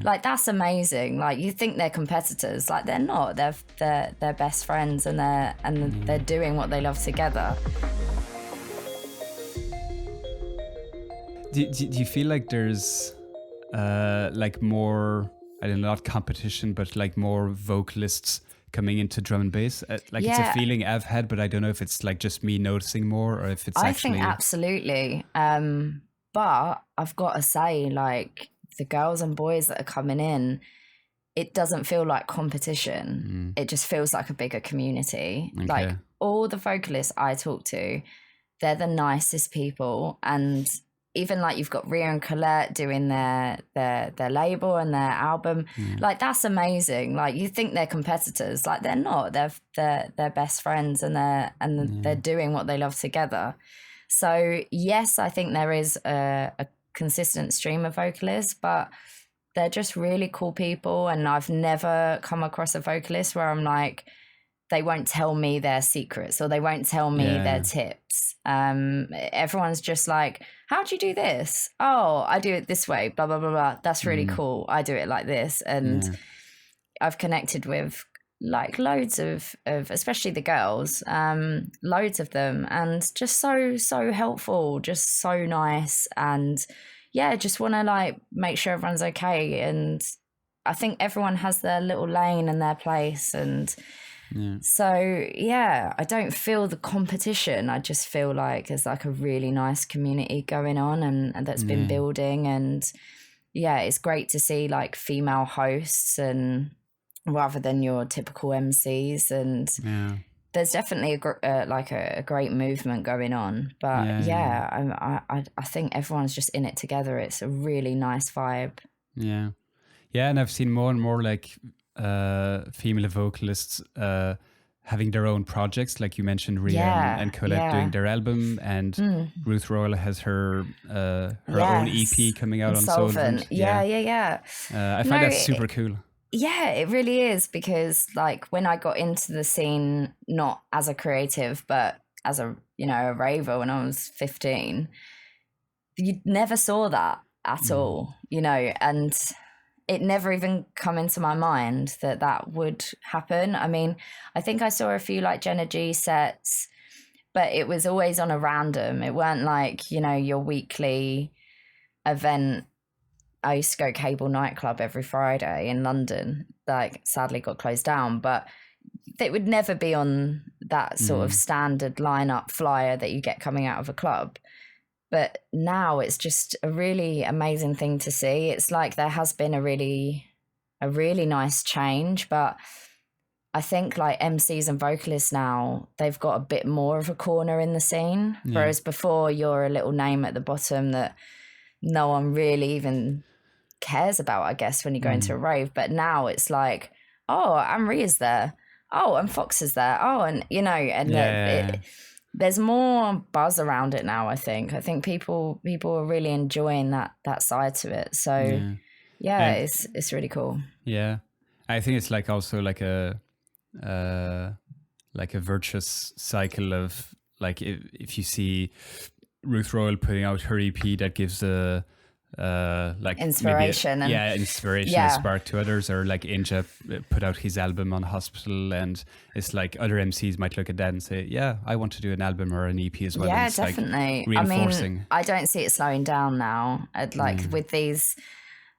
Like, that's amazing. Like, you think they're competitors. Like, they're not. They're best friends, and they're doing what they love together. Do you feel like there's like more, I don't know, not competition, but like more vocalists coming into drum and bass? Like, it's a feeling I've had, but I don't know if it's like just me noticing more or if it's I actually... think absolutely. But I've got to say, like, the girls and boys that are coming in, it doesn't feel like competition. It just feels like a bigger community. Okay. Like, all the vocalists I talk to, they're the nicest people. And even like you've got Rhea and Colette doing their label and their album, like, that's amazing. Like, you think they're competitors. Like, they're not. They're best friends, and they're doing what they love together. So yes, I think there is a consistent stream of vocalists, but they're just really cool people. And I've never come across a vocalist where I'm like, they won't tell me their secrets or they won't tell me their tips. Everyone's just like, how'd you do this? Oh, I do it this way, blah, blah, blah, blah. That's really cool. I do it like this. And I've connected with like loads of especially the girls, loads of them, and just so helpful, just so nice. And just want to like make sure everyone's okay. And I think everyone has their little lane and their place. And so, I don't feel the competition. I just feel like there's like a really nice community going on and that's been building. And it's great to see like female hosts and rather than your typical MCs. And there's definitely a great movement going on. But I think everyone's just in it together. It's a really nice vibe. Yeah. Yeah, and I've seen more and more like female vocalists having their own projects, like you mentioned, Rhea and Colette doing their album, and Ruth Royal has her own EP coming out on Soulvent. I find that super cool. Yeah, it really is, because like when I got into the scene, not as a creative, but as a raver when I was 15, you never saw that at all, and it never even come into my mind that would happen. I mean, I think I saw a few like Jenna G sets, but it was always on a random. It weren't like, your weekly event. I used to go Cable Nightclub every Friday in London, like sadly got closed down, but it would never be on that sort of standard lineup flyer that you get coming out of a club. But now it's just a really amazing thing to see. It's like there has been a really nice change, but I think like MCs and vocalists now, they've got a bit more of a corner in the scene. Whereas before you're a little name at the bottom that no one really even cares about, I guess, when you go into a rave. But now it's like, oh, Anne-Marie's there. Oh, and Fox is there. Oh, and there's more buzz around it now. I think people are really enjoying that side to it. So it's really cool. Yeah, I think it's like also like a virtuous cycle of like if you see Ruth Royal putting out her EP that gives a like inspiration and spark to others, or like Inja put out his album on Hospital, and it's like other MCs might look at that and say, I want to do an album or an EP as well. Yeah, it's definitely. Like reinforcing. I mean, I don't see it slowing down now. With these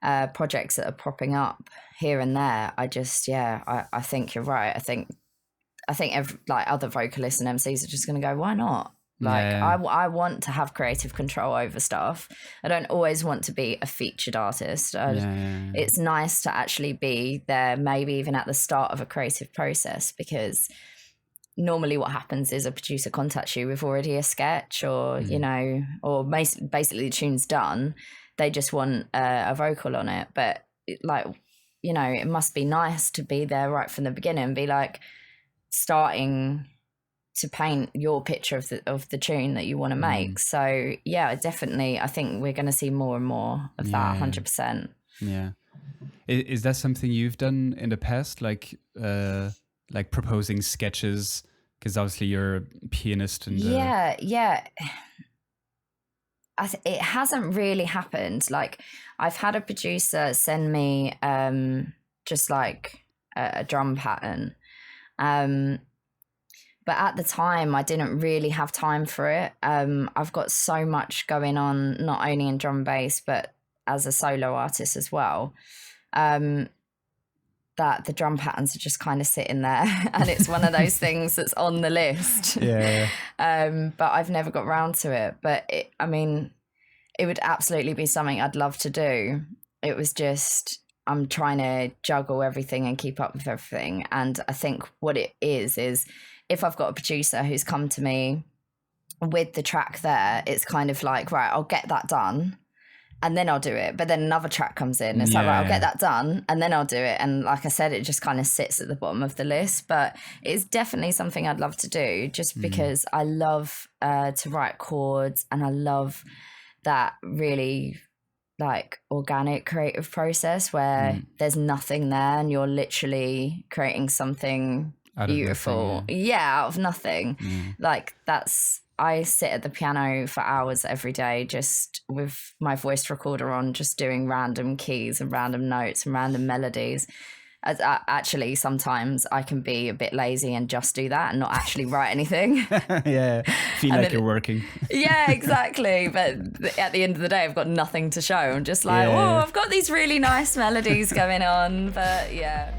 projects that are popping up here and there, I just I think you're right. I think like other vocalists and MCs are just going to go, why not? I want to have creative control over stuff. I don't always want to be a featured artist. It's nice to actually be there, maybe even at the start of a creative process, because normally what happens is a producer contacts you with already a sketch or, or basically the tune's done. They just want a vocal on it. But it must be nice to be there right from the beginning and be like starting to paint your picture of the tune that you want to make. So definitely, I think we're going to see more and more of that. 100%. Yeah. Is that something you've done in the past, like proposing sketches? Because obviously you're a pianist and it hasn't really happened. Like, I've had a producer send me just like a drum pattern. But at the time, I didn't really have time for it. I've got so much going on, not only in drum and bass, but as a solo artist as well, that the drum patterns are just kind of sitting there. And it's one of those things that's on the list. Yeah. But I've never got round to it. But it would absolutely be something I'd love to do. It was just, I'm trying to juggle everything and keep up with everything. And I think what it is if I've got a producer who's come to me with the track there, it's kind of like, right, I'll get that done and then I'll do it. But then another track comes in. It's like, right, I'll get that done and then I'll do it. And like I said, it just kind of sits at the bottom of the list. But it's definitely something I'd love to do, just because I love to write chords, and I love that really like organic creative process where there's nothing there and you're literally creating something beautiful. Out of nothing. Like, that's, I sit at the piano for hours every day just with my voice recorder on, just doing random keys and random notes and random melodies. Actually, sometimes I can be a bit lazy and just do that and not actually write anything. Feel like you're working. Yeah, exactly. But at the end of the day, I've got nothing to show. I'm just like, oh, I've got these really nice melodies going on. But yeah.